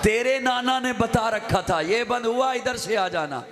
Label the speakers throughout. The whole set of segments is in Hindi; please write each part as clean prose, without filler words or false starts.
Speaker 1: तेरे नाना ने बता रखा था ये बंद हुआ इधर से आ जाना,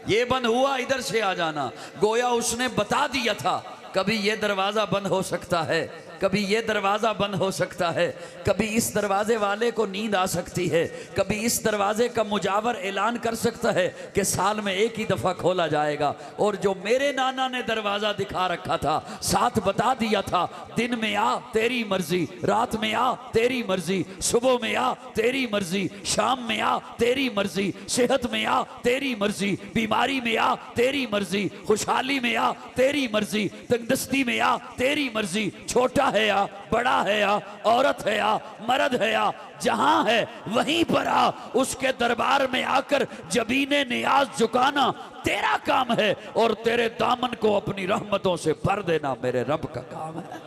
Speaker 1: ये बंद हुआ इधर से आ जाना। गोया उसने बता दिया था कभी ये दरवाज़ा बंद हो सकता है, कभी ये दरवाज़ा बंद हो सकता है, कभी इस दरवाजे वाले को नींद आ सकती है, कभी इस दरवाजे का मुजावर ऐलान कर सकता है कि साल में एक ही दफ़ा खोला जाएगा। और जो मेरे नाना ने दरवाज़ा दिखा रखा था, साथ बता दिया था दिन में आ तेरी मर्जी, रात में आ तेरी मर्जी, सुबह में आ तेरी मर्जी, शाम में आ तेरी मर्जी, सेहत में आ तेरी मर्जी, बीमारी में आ तेरी मर्जी, खुशहाली में आ तेरी मर्जी, तंगदस्ती में आ तेरी मर्जी, छोटा है या बड़ा है या औरत है या मर्द है या जहां है वहीं पर आ, उसके दरबार में आकर जबीने नियाज झुकाना तेरा काम है और तेरे दामन को अपनी रहमतों से भर देना मेरे रब का काम है।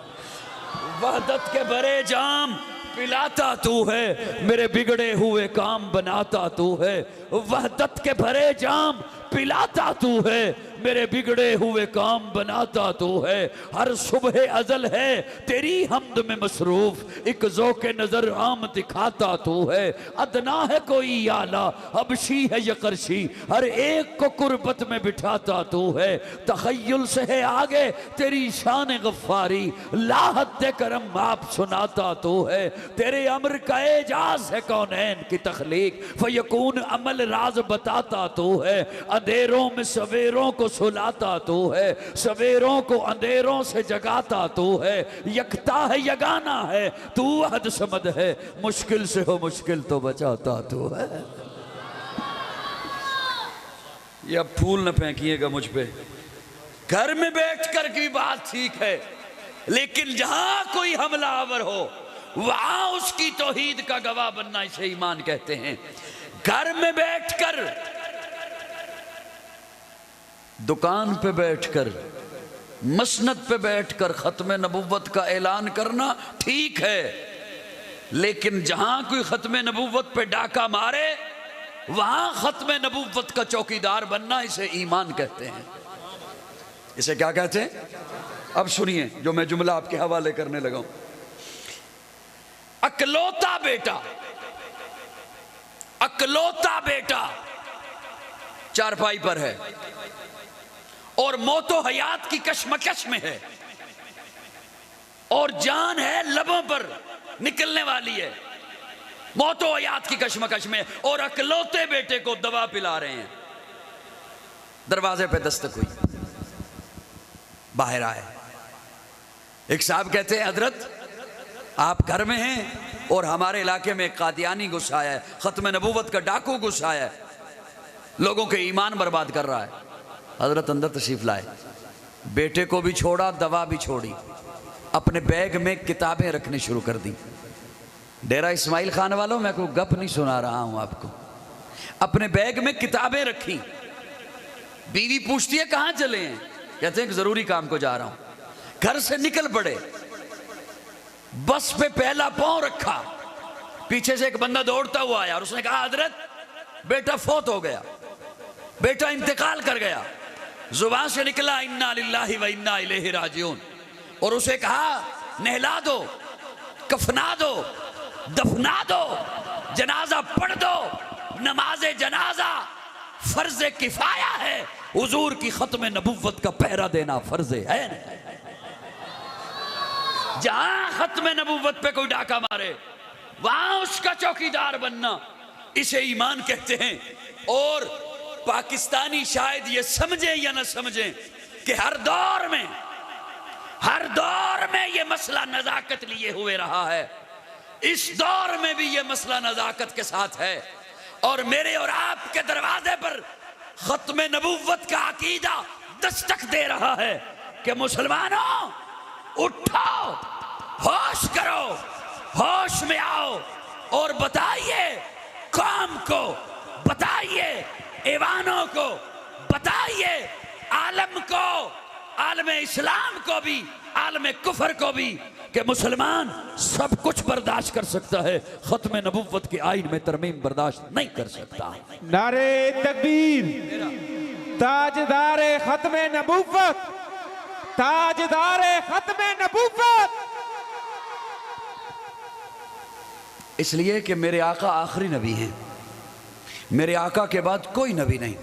Speaker 1: वहदत के भरे जाम पिलाता तू है, मेरे बिगड़े हुए काम बनाता तू है। वहदत के भरे जाम पिलाता तू है, मेरे बिगड़े हुए काम बनाता तू है। हर सुबह अजल है तेरी हमद में मसरूफ, एक ज़ौक़े नजर आम दिखाता तू है। अदना है कोई आला, हबशी है यकरशी, हर एक को कुर्बत में बिठाता तू है। तखय्युल से है आगे तेरी शान गफ्फारी, लाहद करम आप सुनाता तू है। तेरे अमर का एजाज है कौनैन की तख्लीक, फयकून अमल राज बताता तू है। अंधेरों में सवेरों को सुलाता तू है, सवेरों को अंधेरों से जगाता तू है। यकता है यगाना है तू, अहद समद है, मुश्किल से हो मुश्किल तो बचाता तू है। ये अब फूल न फेंकिएगा मुझ पे। घर में बैठकर की बात ठीक है, लेकिन जहां कोई हमलावर हो वहां उसकी तौहीद का गवाह बनना इसे ईमान कहते हैं। घर में बैठकर, दुकान पे बैठकर, मसनद पे बैठकर खत्म नबुव्वत का ऐलान करना ठीक है, लेकिन जहां कोई खत्म नबुव्वत पे डाका मारे वहां खत्म नबुव्वत का चौकीदार बनना इसे ईमान कहते हैं। इसे क्या कहते हैं? अब सुनिए जो मैं जुमला आपके हवाले करने लगा हूं। अकलौता बेटा, अकलौता बेटा चारपाई पर है और मौतो हयात की कशमकश में है और जान है लबों पर निकलने वाली है, मौतो हयात की कशमकश में, और अकलौते बेटे को दवा पिला रहे हैं। दरवाजे पे दस्तक हुई, बाहर आए। एक साहब कहते हैं हजरत आप घर में हैं और हमारे इलाके में कादियानी घुस आया है, खत्म नबूवत का डाकू घुस आया है, लोगों के ईमान बर्बाद कर रहा है। हजरत अंदर तशरीफ लाए, बेटे को भी छोड़ा, दवा भी छोड़ी, अपने बैग में किताबें रखनी शुरू कर दी। डेरा इस्माइल खान वालों, मैं कोई गप नहीं सुना रहा हूं आपको, अपने बैग में किताबें रखी। बीवी पूछती है कहां चले हैं? कहते हैं कि जरूरी काम को जा रहा हूं। घर से निकल पड़े, बस पे पहला पांव रखा, पीछे से एक बंदा दौड़ता हुआ आया और उसने कहा हजरत बेटा फौत हो गया, बेटा इंतकाल कर गया। जुबान से निकला इन्ना लिल्लाहि व इन्ना इलैहि राजिऊन, और उसे कहा नहला दो, कफना दो, दफना दो, जनाजा पढ़ दो। नमाजे जनाजा फर्ज किफाया है, हुजूर की खत्म नबुव्वत का पहरा देना फर्ज है। जहां खत्म नबुव्वत पे कोई डाका मारे वहां उसका चौकीदार बनना इसे ईमान कहते हैं। और पाकिस्तानी शायद ये समझे या ना समझे कि हर दौर में ये मसला नजाकत लिए हुए रहा है, इस दौर में भी ये मसला नजाकत के साथ है। और मेरे और आपके दरवाजे पर खत्म नबुव्वत का अकीदा दस्तक दे रहा है कि मुसलमानों उठो, होश करो, होश में आओ और बताइए कौम को, बताइए ईवानों को, बताइए आलम को, आलम इस्लाम को भी, आलम कुफर को भी, कि मुसलमान सब कुछ बर्दाश्त कर सकता है, खत्म नबुव्वत के आइन में तरमीम बर्दाश्त नहीं कर सकता।
Speaker 2: नारे तकबीर, ताजदारे खत्म नबुव्वत, ताजदारे खत्म नबुव्वत।
Speaker 1: इसलिए कि मेरे आका आखिरी नबी हैं, मेरे आका के बाद कोई नबी नहीं।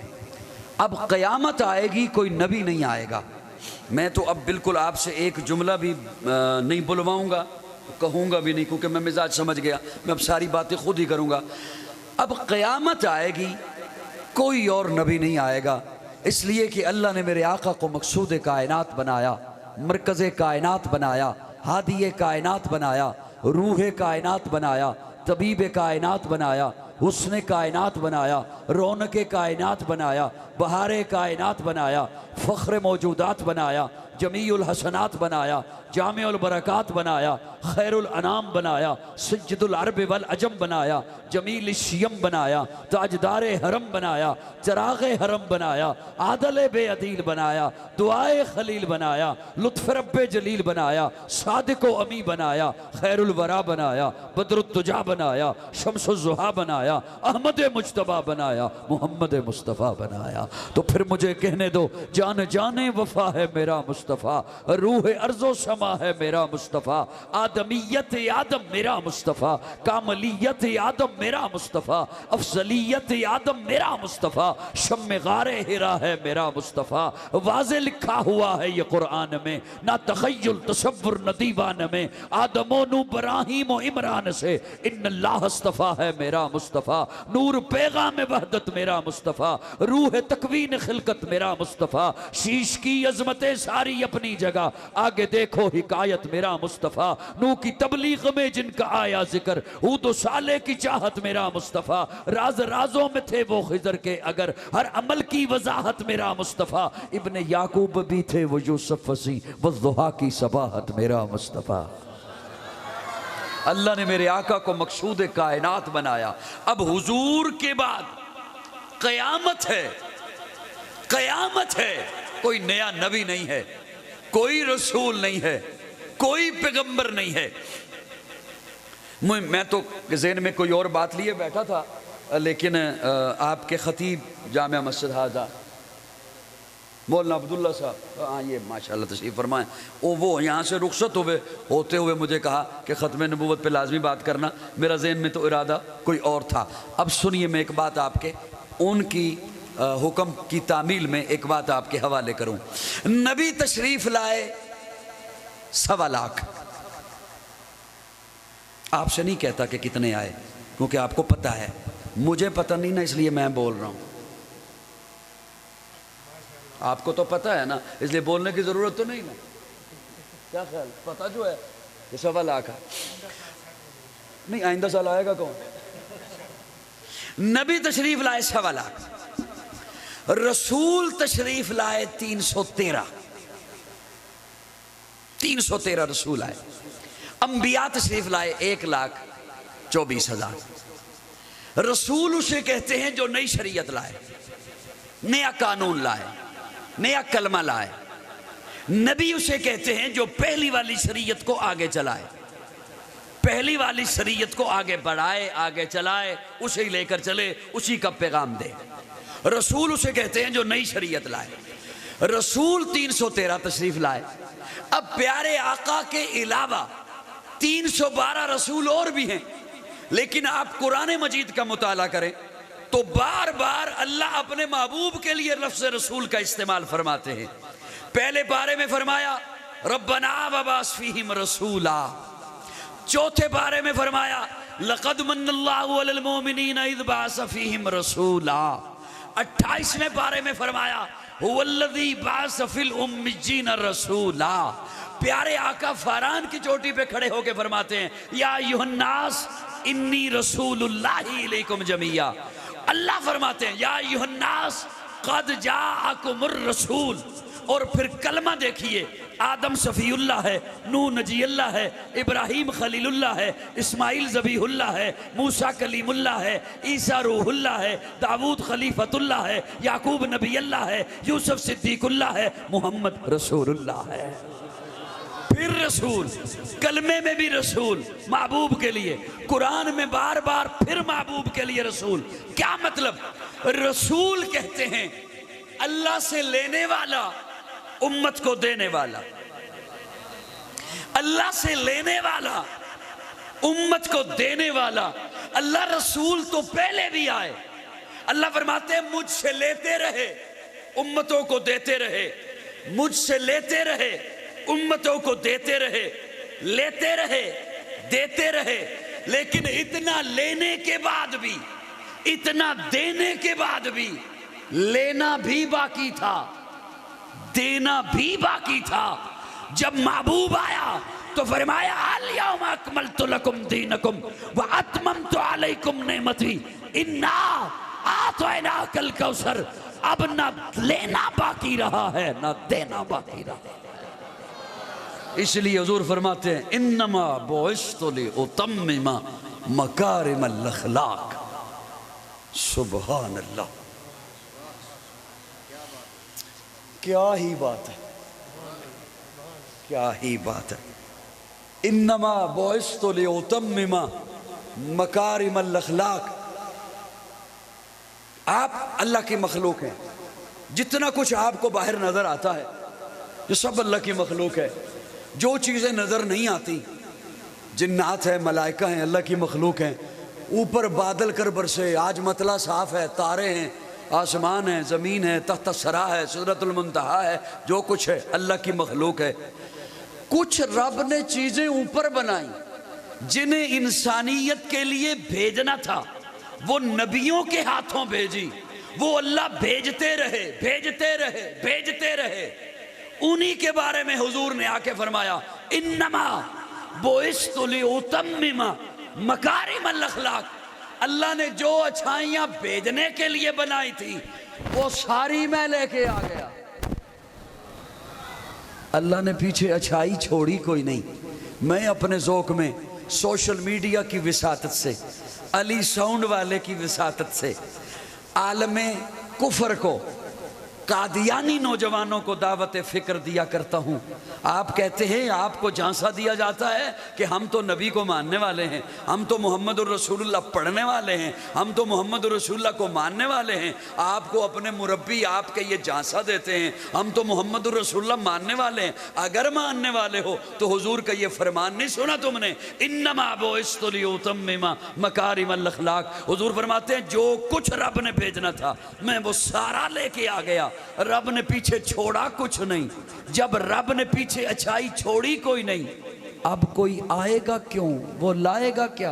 Speaker 1: अब क़यामत आएगी, कोई नबी नहीं आएगा। मैं तो अब बिल्कुल आपसे एक जुमला भी नहीं बुलवाऊंगा, कहूँगा भी नहीं, क्योंकि मैं मिजाज समझ गया, मैं अब सारी बातें खुद ही करूँगा। अब क़यामत आएगी, कोई और नबी नहीं आएगा, इसलिए कि अल्लाह ने मेरे आका को मकसूद कायनात बनाया, मरकज़ कायनात बनाया, हादी कायनात बनाया, रूह कायनात बनाया, तबीब कायनात बनाया, हुस्न कायनात बनाया, रौनक कायनात बनाया, बहार कायनात बनाया, फ़ख्र मौजूदात बनाया, जमीउल हसनात बनाया, जामिउल बरकात बनाया, खैरुल अनाम बनाया, सज्जदुल अरब वल अजम बनाया, जमील शियम बनाया, ताजदार हरम बनाया, चराग़ हरम बनाया, आदल बेअदील बनाया, दुआए खलील बनाया, लुत्फ़ रब्बे जलील बनाया, सादिक़ो अमी बनाया, खैरुल वरा बनाया, बदरुत्तुजा बनाया, शम्सुज़्ज़ुहा बनाया, अहमद मुज्तबा बनाया, मोहम्मद मुस्तफ़ा बनाया। तो फिर मुझे कहने दो, जान जाने वफ़ा है मेरा मुस्तफ़ा, रूह अर्ज़ो समा है मेरा मुस्तफ़ा, आदमियत आदम मेरा मुस्तफ़ा, कामलियत आदम मेरा मुस्तफ़ा, अफजलियत आदम मेरा मुस्तफ़ा, शम्मे गारे हिरा है मेरा मुस्तफ़ा। वाज़े लिखा हुआ है ये कुरान में, ना तख़य्युल तसव्वुर न दीवान में, आदमो नू इब्राहीम व इमरान से इन्नल्लाह अस्तफ़ा है मेरा मुस्तफ़ा, नूर पैगाम वहदत मेरा मुस्तफ़ा, रूह तकवीन खिलकत मेरा मुस्तफ़ा, शीश की अज़मतें सारी अपनी जगह, आगे देखो हिकायत मेरा मुस्तफ़ा, नू की तबलीग में जिनका आया जिक्र, ऊदो साले की चाहत मेरा मुस्तफ़ा, राज राजों में थे वो खिज़र के अगर, हर अमल की वजाहत मेरा मुस्तफ़ा, इब्ने याकूब भी थे वो यूसुफ वसी, वज़्ज़ुहा की सबाहत मेरा मुस्तफ़ा। अल्लाह ने मेरे आका को मकसूद कायनात बनाया। अब हुजूर के बाद क़यामत है, क़यामत है, कोई नया नबी नहीं है, कोई रसूल नहीं है, कोई पैगंबर नहीं है। मैं तो ज़हन में कोई और बात लिए बैठा था, लेकिन आपके ख़तीब जामिया मस्जिद हाजा मौलाना अब्दुल्ला साहब, हाँ ये माशाल्लाह तशरीफ़ फरमाएं, वो यहाँ से रुखसत होते हुए मुझे कहा कि ख़त्म नबूवत पे लाजमी बात करना। मेरा ज़हन में तो इरादा कोई और था। अब सुनिए, मैं एक बात आपके उनकी हुक्म की तामील में एक बात आपके हवाले करूं। नबी तशरीफ लाए 1.25 लाख। आपसे नहीं कहता कि कितने आए, क्योंकि आपको पता है, मुझे पता नहीं ना, इसलिए मैं बोल रहा हूं। आपको तो पता है ना, इसलिए बोलने की जरूरत तो नहीं ना। क्या ख्याल, पता जो है ये 1.25 लाख है। नहीं, आइंदा साल आएगा कौन? नबी तशरीफ लाए 1.25 लाख, रसूल तशरीफ लाए 313 रसूल आए। अंबिया तशरीफ लाए 1,24,000। रसूल उसे कहते हैं जो नई शरीयत लाए, नया कानून लाए, नया कलमा लाए। नबी उसे कहते हैं जो पहली वाली शरीयत को आगे चलाए, पहली वाली शरीयत को आगे बढ़ाए, आगे चलाए, उसे ही लेकर चले, उसी का पैगाम दे। रसूल उसे कहते हैं जो नई शरीयत लाए। रसूल 313 तशरीफ लाए। अब प्यारे आका के अलावा 312 रसूल और भी हैं, लेकिन आप कुरान मजीद का मुताला करें तो बार बार अल्लाह अपने महबूब के लिए लफ्ज़ रसूल का इस्तेमाल फरमाते हैं। पहले पारे में फरमाया रब्बना वबास फीहिम रसूला, चौथे पारे में फरमाया लक़द मन्नल्लाहु अलल मोमिनीना इज़ बअस फीहिम रसूला, 28वें पारे में फरमाया हुवल्लज़ी बअस फिल उम्मिय्यीना रसूला। प्यारे आका फरान की चोटी पे खड़े होकर फरमाते हैं या अय्युहन्नास इन्नी रसूलुल्लाहि इलैकुम जमीया। अल्लाह फरमाते हैं या अय्युहन्नास क़द जाअकुमुर रसूल। और फिर कलमा देखिए, आदम सफ़ीउल्लाह है, नूह नजीउल्लाह है, इब्राहीम खलीलुल्लाह है, इस्माइल ज़बीहुल्लाह है, मूसा कलीमुल्लाह है, ईसा रूहुल्लाह है, दाऊद खलीफतुल्लाह है, याकूब नबीउल्लाह है, यूसुफ सिद्दीकुल्लाह है, मोहम्मद रसूलुल्लाह है। फिर रसूल, कलमे में भी रसूल महबूब के लिए, कुरान में बार बार फिर महबूब के लिए रसूल। क्या मतलब? रसूल कहते हैं अल्लाह से लेने वाला, उम्मत को देने वाला। अल्लाह से लेने वाला, उम्मत को देने वाला। अल्लाह रसूल तो पहले भी आए। अल्लाह फरमाते हैं मुझसे लेते रहे, उम्मतों को देते रहे, मुझसे लेते रहे, उम्मतों को देते रहे, लेते रहे, देते रहे। लेकिन इतना लेने के बाद भी, इतना देने के बाद भी लेना भी बाकी था, देना भी बाकी था। जब महबूब आया तो फरमाया अल-यौम अकमलतु लकुम दीनकुम व अतममतु अलैकुम निअमती इन्ना आतैनाकल कौसर। अब ना लेना बाकी रहा है ना देना बाकी रहा। इसलिए हुजूर फरमाते हैं इन्नमा बुइस्तु लिउतम्मिमा मकारिमल अखलाक। सुभान अल्लाह, क्या ही बात है, क्या ही बात है। इन्नमा बुइस्तु लिउतम्मिमा मकारिमल अखलाक। आप अल्लाह की मखलूक हैं। जितना कुछ आपको बाहर नजर आता है ये सब अल्लाह की मखलूक है। जो चीज़ें नजर नहीं आती, जिन्नात है, मलाइका हैं, अल्लाह की मखलूक हैं। ऊपर बादल कर बरसे, आज मतला साफ है, तारे हैं, आसमान है, ज़मीन है, तख्त सरा है, सिदरतुल मुंतहा है, जो कुछ है अल्लाह की मखलूक है। कुछ रब ने चीज़ें ऊपर बनाई जिन्हें इंसानियत के लिए भेजना था, वो नबियों के हाथों भेजी। वो अल्लाह भेजते रहे, भेजते रहे, भेजते रहे। उन्हीं के बारे में हुजूर ने आके फरमाया इन्नमा बुइस्तु लिउतम्मिमा मकारिमल अखलाक। अल्लाह ने जो अच्छाइयां भेजने के लिए बनाई थी वो सारी मैं लेके आ गया। अल्लाह ने पीछे अच्छाई छोड़ी कोई नहीं। मैं अपने ज़ौक़ में सोशल मीडिया की विसातत से, अली साउंड वाले की विसातत से आलमे कुफर को, कादियानी नौजवानों को दावत फ़िक्र दिया करता हूँ। आप कहते हैं, आपको झांसा दिया जाता है कि हम तो नबी को मानने वाले हैं, हम तो मोहम्मदुर रसूलुल्लाह पढ़ने वाले हैं, हम तो मोहम्मदुर रसूलुल्लाह को मानने वाले हैं। आपको अपने मुरब्बी आपके ये झांसा देते हैं, हम तो मोहम्मदुर रसूलुल्लाह मानने वाले हैं। अगर मानने वाले हो तो हुजूर का ये फरमान नहीं सुना तुमने, इन्नमा बुइस्तु लिउतम्मिमा मकारिमल अखलाक। हुजूर फरमाते हैं जो कुछ रब ने भेजना था मैं वो सारा लेके आ गया। रब ने पीछे छोड़ा कुछ नहीं। जब रब ने पीछे अच्छाई छोड़ी कोई नहीं, अब कोई आएगा क्यों, वो लाएगा क्या?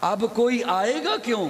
Speaker 1: अब कोई आएगा क्यों,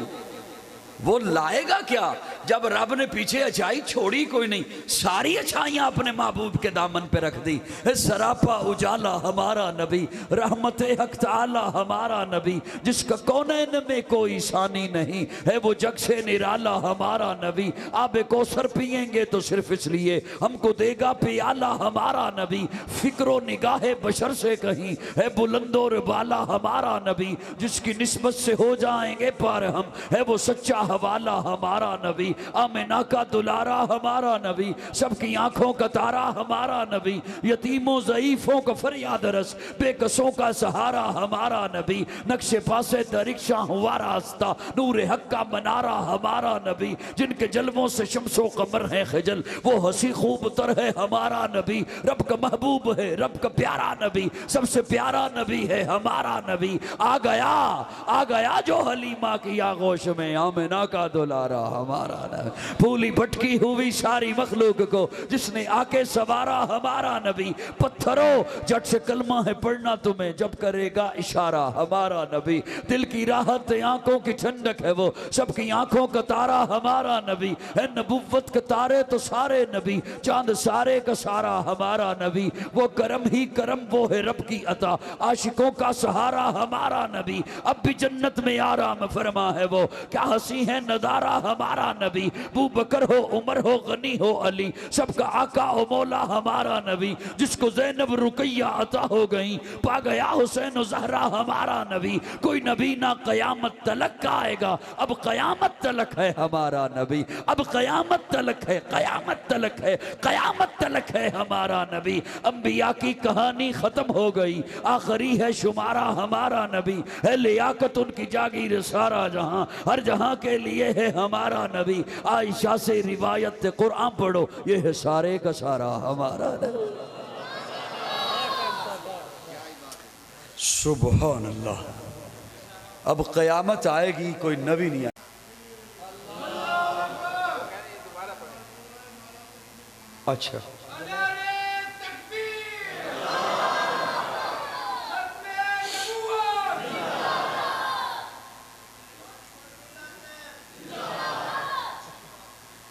Speaker 1: वो लाएगा क्या? जब रब ने पीछे अच्छाई छोड़ी कोई नहीं, सारी अच्छाइयां अपने महबूब के दामन पे रख दी। सरापा उजाला हमारा नबी, रहमत हक ताला हमारा नबी, जिसका कौनैन में कोई सानी नहीं है, वो जग से निराला हमारा नबी। आबे कौसर पिएंगे तो सिर्फ इसलिए हमको देगा पियाला हमारा नबी। फिक्रो निगाहे बशर से कहीं है बुलंदोर बाला हमारा नबी, जिसकी निस्बत से हो जाएंगे पार हम, है वो सच्चा हवाला हमारा नबी। आमिना का दुलारा हमारा नबी, सबकी आंखों का तारा हमारा नबी। यतीमों ज़ईफों का फरियाद रस, बेकसों का सहारा हमारा नबी। नक्शे पासे दरिक्शा हुआ रास्ता, नूर हक का मनारा हमारा नबी। जिनके जलवों से शम्सो कमर है खजल, वो हंसी खूब तर है हमारा नबी। रब का महबूब है, रब का प्यारा नबी, सबसे प्यारा नबी है हमारा नबी। आ गया जो हलीमा की आगोश में, आमिना का दुलारा हमारा नबी। फूली भटकी हुई सारी मखलूक को जिसने आके सवारा हमारा नबी। पत्थरों जट से कलमा है पढ़ना तुम्हें, जब करेगा इशारा हमारा नबी। दिल की राहत आंखों की ठंडक है, वो सबकी आंखों का तारा हमारा नबी है। नबुव्वत के तारे तो सारे नबी, चांद सारे का सारा हमारा नबी। वो करम ही करम, वो है रब की अता, आशिकों का सहारा हमारा नबी। अब भी जन्नत में आराम फरमा है वो, क्या हंसी है नजारा हमारा नबी। अबू बकर हो, उमर हो, गनी हो, अली, सबका आका हो मौला हमारा नबी। जिसको ज़ैनब रुकैया अता हो गई, पा गया हुसैन ज़हरा हमारा नबी। कोई नबी ना क़यामत तलक का आएगा, अब क़यामत तलक है हमारा नबी। अब क़यामत तलक है, क़यामत तलक है, क़यामत तलक है हमारा नबी। अंबिया की कहानी ख़त्म हो गई, आखिरी है शुमारा हमारा नबी। है लियाकत उनकी जागीर सारा जहां, हर जहां के लिए है हमारा नबी। आयशा से रिवायत कुरान पढ़ो, ये है सारे का सारा हमारा नबी। सुबहान अल्लाह। अब क़यामत आएगी, कोई नबी नहीं आएगा। अच्छा,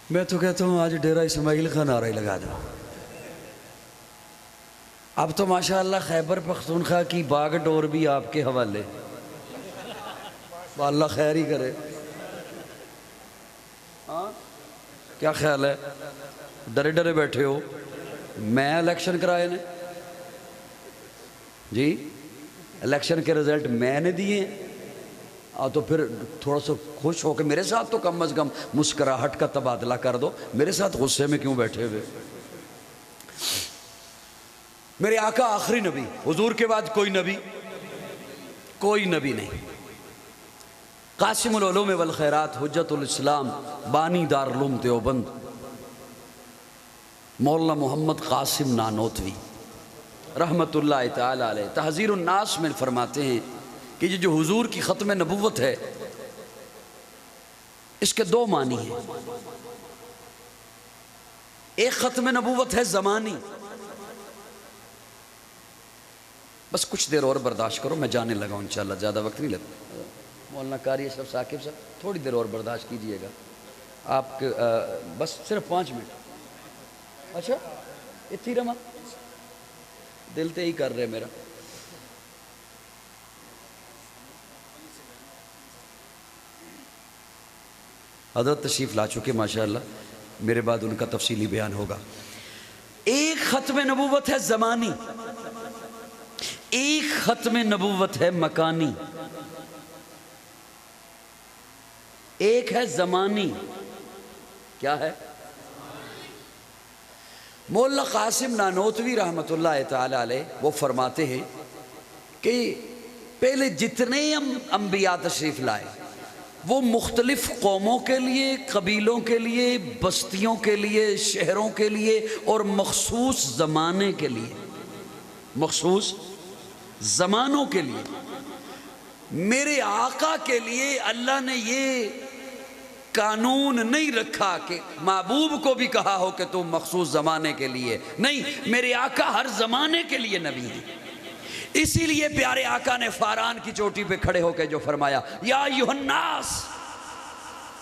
Speaker 1: मैं तो कहता हूँ आज डेरा इस्माइल खान नारा ही लगा दो। अब तो माशाअल्लाह खैबर पख्तूनख्वा की बागडोर भी आपके हवाले। अल्लाह खैर ही करे। हाँ, क्या ख्याल है? डरे डरे बैठे हो? मैं इलेक्शन कराए ने जी, इलेक्शन के रिजल्ट मैंने दिए हैं। तो फिर थोड़ा सा खुश हो के मेरे साथ तो कम अज़ कम मुस्कुराहट का तबादला कर दो। मेरे साथ गुस्से में क्यों बैठे हुए? मेरे आका आखिरी नबी, हुजूर के बाद कोई नबी नहीं। कासिमुल उलूम वल खैरात, हुज्जतुल इस्लाम, बानी दारुल उलूम देवबंद, मौलाना मोहम्मद कासिम नानोतवी रहमतुल्लाह ताला अलैह तहज़ीरुन नास में फरमाते हैं कि ये जो हुजूर की ख़त्म नबुव्वत है, इसके दो मानी हैं। एक ख़त्म नबुव्वत है ज़मानी, बस कुछ देर और बर्दाश्त करो, मैं जाने लगा हूँ इंशाअल्लाह, ज़्यादा वक्त नहीं लगता। मौलाना कारी साहब, साकिब साहब, थोड़ी देर और बर्दाश्त कीजिएगा आपके, बस सिर्फ 5 मिनट। अच्छा, इतनी रमा दिल तो यही कर रहे मेरा। हज़रत तशरीफ़ ला चुके माशाअल्लाह, मेरे बाद उनका तफसीली बयान होगा। एक ख़त्म नबुव्वत है ज़मानी, एक ख़त्म नबुव्वत है मकानी। एक है ज़मानी, क्या है? मौलाना कासिम नानोतवी रहमतुल्लाह ताला अलैह वो फरमाते हैं कि पहले जितने अम्बिया तशरीफ़ लाए वो मुख्तलिफ़ कौमों के लिए, कबीलों के लिए, बस्तियों के लिए, शहरों के लिए और मखसूस ज़माने के लिए, मखसूस ज़मानों के लिए। मेरे आका के लिए अल्लाह ने ये कानून नहीं रखा कि महबूब को भी कहा हो कि तुम मखसूस ज़माने के लिए नहीं, मेरे आका हर ज़माने के लिए नबी हैं। इसीलिए प्यारे आका ने फारान की चोटी पे खड़े होकर जो फरमाया, या अय्युहन्नास,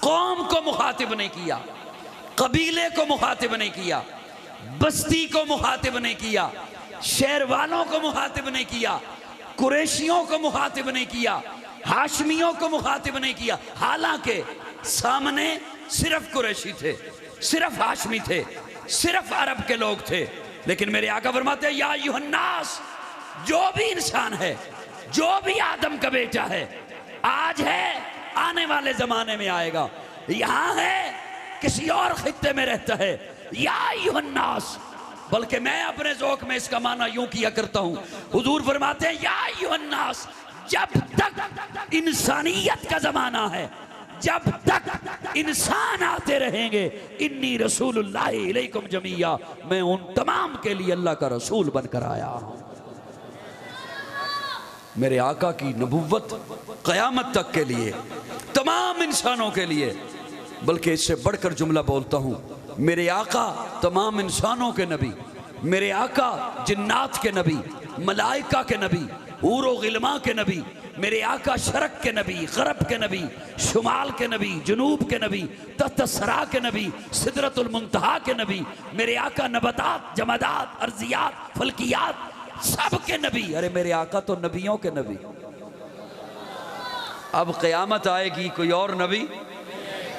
Speaker 1: कौम को मुखातिब नहीं किया, कबीले को मुखातिब नहीं किया, बस्ती को मुखातिब नहीं किया, शहर वालों को मुखातिब नहीं किया, कुरैशियों को मुखातिब नहीं किया, हाशमियों को मुखातिब नहीं किया। हालांकि सामने सिर्फ कुरैशी थे, सिर्फ हाशमी थे, सिर्फ अरब के लोग थे, लेकिन मेरे आका फरमाते हैं, या अय्युहन्नास, जो भी इंसान है, जो भी आदम का बेटा है, आज है, आने वाले जमाने में आएगा, यहां है, किसी और खित्ते में रहता है, या अय्युहन्नास। बल्कि मैं अपने ज़ौक़ में इसका माना यूं किया करता हूं। हुजूर फरमाते हैं, या अय्युहन्नास, जब तक इंसानियत का जमाना है, जब तक इंसान आते रहेंगे, इन्नी रसूलुल्लाह इलैकुम जमीया, मैं उन तमाम के लिए अल्लाह का रसूल बनकर आया हूं। मेरे आका की नबुव्वत क़यामत तक के लिए, तमाम इंसानों के लिए। बल्कि इससे बढ़कर जुमला बोलता हूं, मेरे आका तमाम इंसानों के नबी, मेरे आका जिन्नात के नबी, मलाइका के नबी, हूर व गिलमा के नबी, मेरे आका शरक के नबी, गरब के नबी, शुमाल के नबी, जुनूब के नबी, तत्सरा के नबी, सिदरतुल मुंतहा के नबी, मेरे आका नबतात, जमादात, अर्जियात, फल्कियात सब के नबी। अरे मेरे आका तो नबियों के नबी। अब क़यामत आएगी, कोई और नबी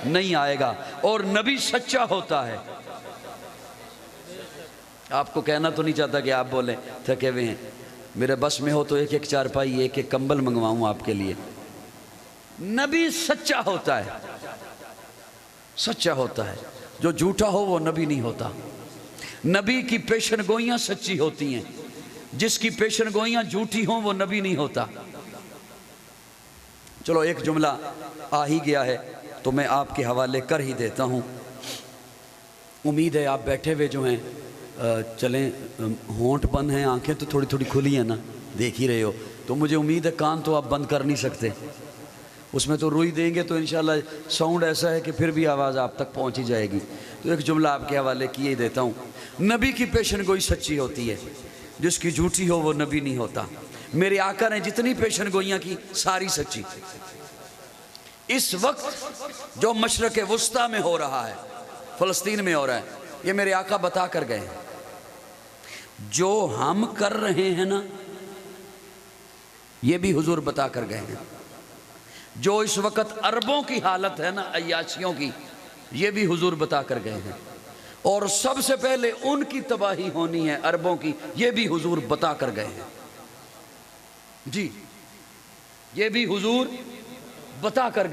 Speaker 1: नहीं आएगा, और नबी सच्चा होता है। आपको कहना तो नहीं चाहता कि आप बोलें थके हुए हैं, मेरे बस में हो तो एक एक चारपाई, एक एक कंबल मंगवाऊं आपके लिए। नबी सच्चा होता है, सच्चा होता है। जो झूठा हो वो नबी नहीं होता। नबी की पेशन गोइयां सच्ची होती हैं, जिसकी पेशन गोइयां झूठी हों वो नबी नहीं होता। चलो एक जुमला आ ही गया है तो मैं आपके हवाले कर ही देता हूँ। उम्मीद है आप बैठे हुए जो हैं चलें, होंठ बंद हैं, आंखें तो थोड़ी थोड़ी खुली हैं ना, देख ही रहे हो। तो मुझे उम्मीद है कान तो आप बंद कर नहीं सकते, उसमें तो रुई देंगे तो इंशाल्लाह साउंड ऐसा है कि फिर भी आवाज़ आप तक पहुंच ही जाएगी। तो एक जुमला आपके हवाले किए ही देता हूँ। नबी की पेशन गोई सच्ची होती है, जिसकी झूठी हो वो नबी नहीं होता। मेरे आका ने जितनी पेशन गोइयाँ की सारी सच्ची। इस वक्त जो मशरक़ वुस्ता में हो रहा है, फ़लस्तीन में हो रहा है, ये मेरे आका बता कर गए हैं। जो हम कर रहे हैं ना, ये भी हुजूर बता कर गए हैं। जो इस वक्त अरबों की हालत है ना, अय्याशियों की, ये भी हुजूर बता कर गए हैं। और सबसे पहले उनकी तबाही होनी है अरबों की, ये भी हुजूर बता कर गए हैं। जी, ये भी हुजूर बता कर